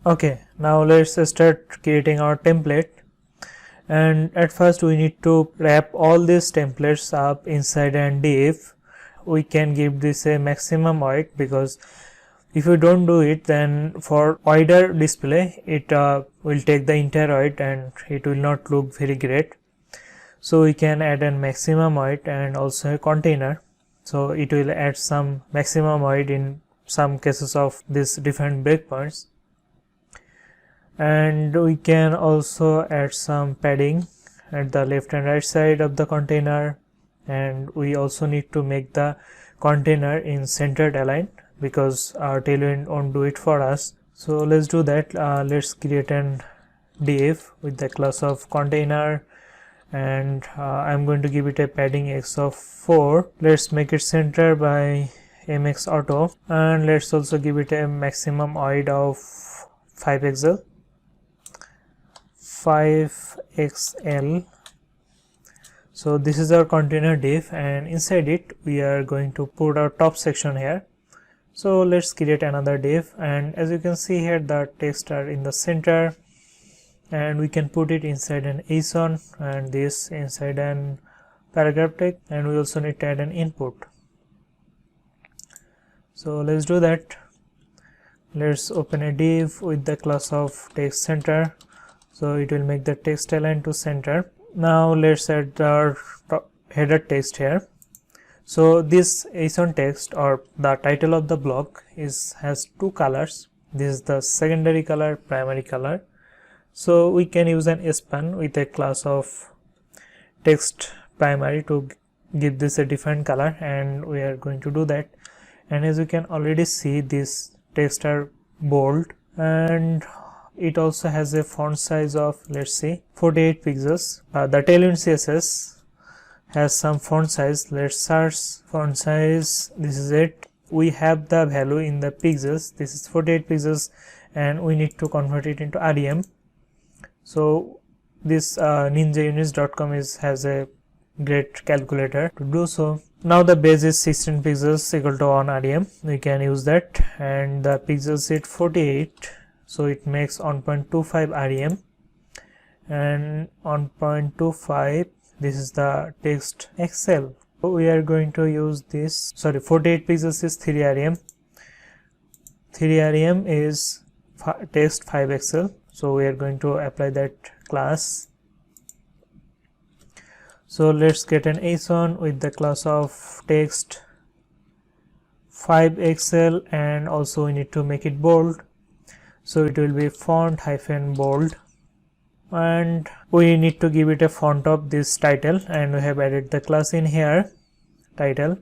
Okay, now let's start creating our template. And at first we need to wrap all these templates up inside an div. We can give this a maximum weight, because if you don't do it, then for wider display it will take the entire weight and it will not look very great. So we can add a maximum weight and also a container, so it will add some maximum weight in some cases of these different breakpoints. And we can also add some padding at the left and right side of the container, and we also need to make the container in centered align, because our Tailwind won't do it for us. So let's do that. Let's create an div with the class of container, and I'm going to give it a padding x of 4. Let's make it center by mx auto, and let's also give it a maximum height of 5 pixel 5xl. So this is our container div, and inside it we are going to put our top section here. So let's create another div, and as you can see here, the text are in the center, and we can put it inside an JSON and this inside an paragraph tag, and we also need to add an input. So let's do that. Let's open a div with the class of text center, so it will make the text align to center. Now let's add our header text here. So this JSON text, or the title of the block, has two colors. This is the secondary color, primary color. So we can use an span with a class of text primary to give this a different color, and we are going to do that. And as you can already see, this text are bold, and it also has a font size of, let's see, 48 pixels. The Tailwind CSS has some font size. Let's search font size. This is it. We have the value in the pixels. This is 48 pixels, and we need to convert it into REM. So this ninjaunits.com has a great calculator to do so. Now the base is 16 pixels equal to 1 REM. We can use that, and the pixels is 48, so it makes 1.25 REM, and 1.25, this is the text XL. So we are going to use this, 48 pixels is 3 REM. 3 REM is text 5XL, so we are going to apply that class. So let's get an JSON with the class of text 5XL, and also we need to make it bold, so it will be font hyphen bold, and we need to give it a font of this title, and we have added the class in here, title.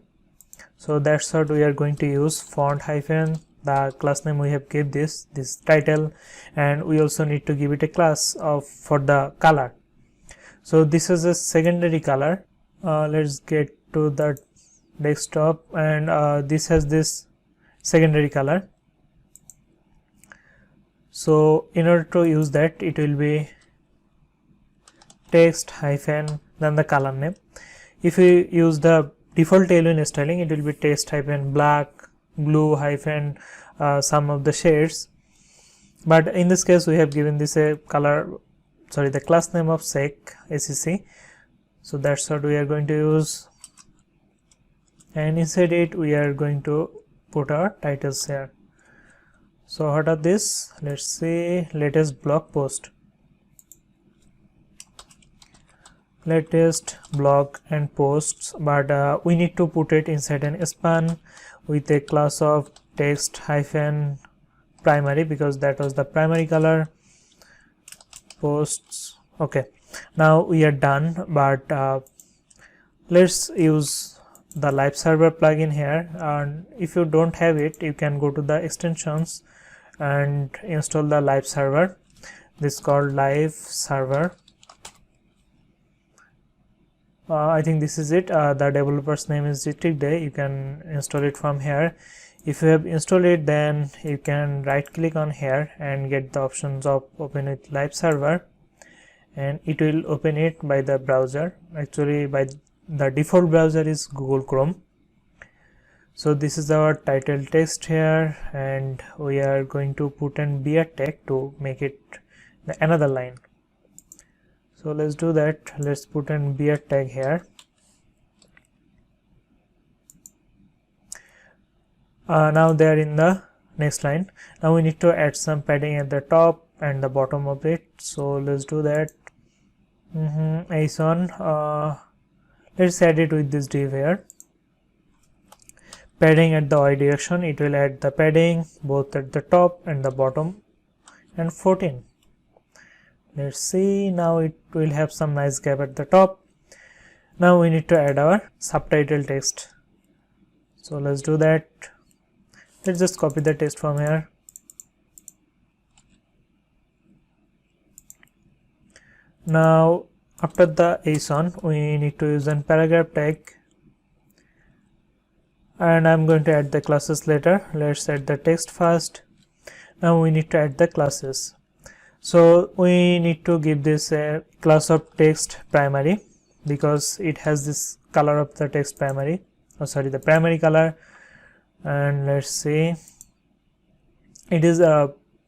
So that's what we are going to use, font hyphen the class name we have gave this title, and we also need to give it a class of for the color. So this is a secondary color. Let's get to the desktop, and this has this secondary color. So in order to use that, it will be text hyphen then the color name. If we use the default Tailwind styling, it will be text hyphen black, blue hyphen some of the shades, but in this case we have given this a color, the class name of sec. So that's what we are going to use, and inside it we are going to put our titles here. So what are this? Let's see, latest blog post, latest blog and posts, but we need to put it inside an span with a class of text hyphen primary, because that was the primary color, posts. Okay, now we are done, but let's use the live server plugin here, and if you don't have it, you can go to the extensions and install the live server. This is called live server. I think this is it. The developer's name is Jitikday. You can install it from here. If you have installed it, then you can right click on here and get the options of open with live server, and it will open it by the browser. Actually, by the default browser is Google Chrome. So this is our title text here, and we are going to put an beer tag to make it another line. So let's do that. Let's put an beer tag here. Now they are in the next line. Now we need to add some padding at the top and the bottom of it. So let's do that. JSON. Let's add it with this div here. Padding at the y direction, it will add the padding both at the top and the bottom, and 14. Let's see, now it will have some nice gap at the top. Now we need to add our subtitle text. So let's do that. Let's just copy the text from here. Now after the JSON, we need to use an paragraph tag, and I'm going to add the classes later. Let's add the text first. Now we need to add the classes. So we need to give this a class of text primary, because it has this color of the text primary, the primary color. And let's see, it is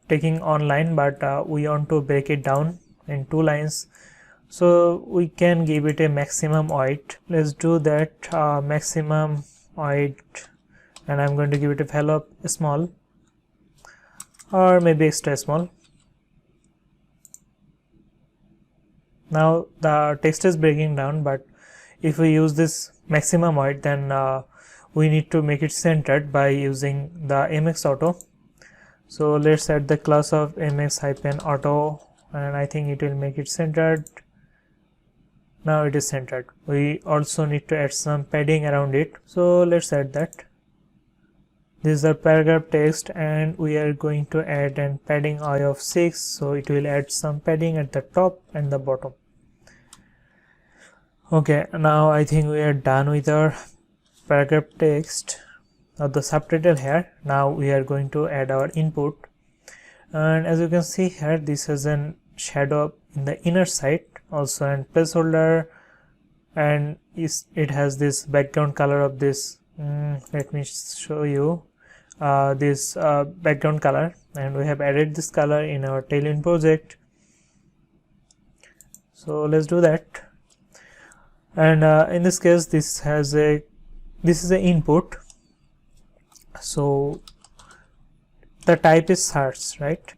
taking online, but we want to break it down in 2 lines, so we can give it a maximum weight. Let's do that. Maximum weight, and I'm going to give it a value of small, or maybe extra small. Now the text is breaking down, but if we use this maximum weight, then we need to make it centered by using the mx auto. So let's add the class of mx-auto, and I think it will make it centered. Now it is centered. We also need to add some padding around it, so let's add that. This is the paragraph text, and we are going to add an padding I of 6, so it will add some padding at the top and the bottom. Okay, now I think we are done with our paragraph text of the subtitle here. Now we are going to add our input, and as you can see here, this has an shadow in the inner side, also an placeholder, and it has this background color of this. Let me show you this background color, and we have added this color in our Tailwind project. So let's do that. And in this case, this is the input, so the type is search, right?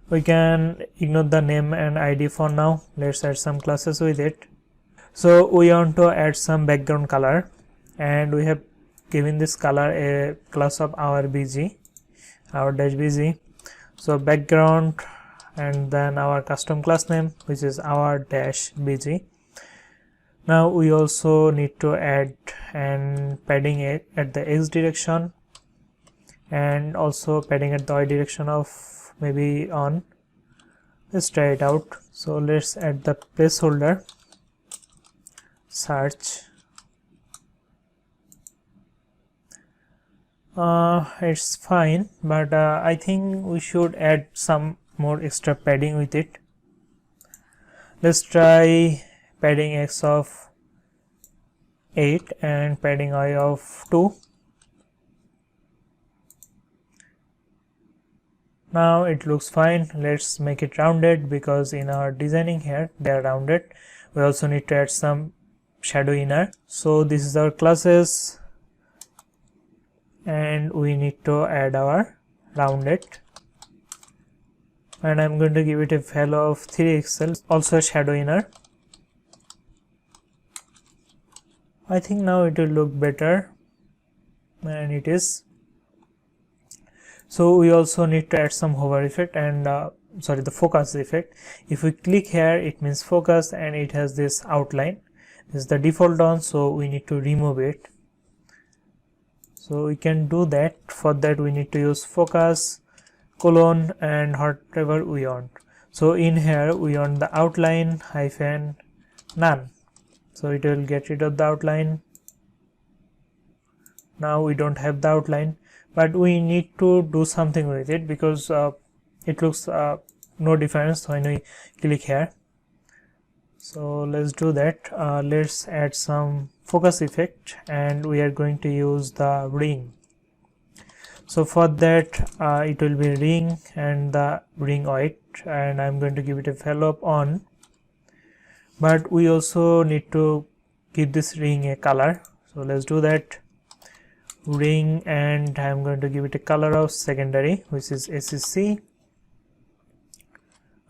We can ignore the name and ID for now. Let's add some classes with it. So we want to add some background color, and we have given this color a class of our bg, our dash bg. So background, and then our custom class name, which is our dash bg. Now we also need to add an padding at the x direction, and also padding at the y direction of maybe on. Let's try it out. So let's add the placeholder search. It's fine, but I think we should add some more extra padding with it. Let's try padding x of 8 and padding y of 2. Now it looks fine. Let's make it rounded, because in our designing here they are rounded. We also need to add some shadow inner. So this is our classes, and we need to add our rounded, and I'm going to give it a value of 3 pixels, also a shadow inner. I think now it will look better, and it is. So we also need to add some hover effect, and the focus effect. If we click here, it means focus, and it has this outline. This is the default one, so we need to remove it. So we can do that. For that we need to use focus colon and whatever we want. So in here we want the outline hyphen none, so it will get rid of the outline. Now we don't have the outline, but we need to do something with it, because it looks no difference when we click here. So let's do that. Let's add some focus effect, and we are going to use the ring. So for that it will be ring and the ring white, and I'm going to give it a fellow of on, but we also need to give this ring a color. So let's do that. Ring, and I'm going to give it a color of secondary, which is ACC.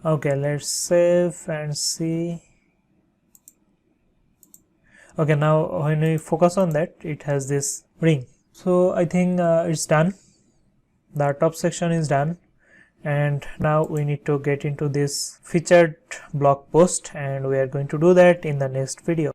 Okay, let's save and see. Okay, now when we focus on that, it has this ring. So I think it's done. The top section is done, and now we need to get into this featured blog post, and we are going to do that in the next video.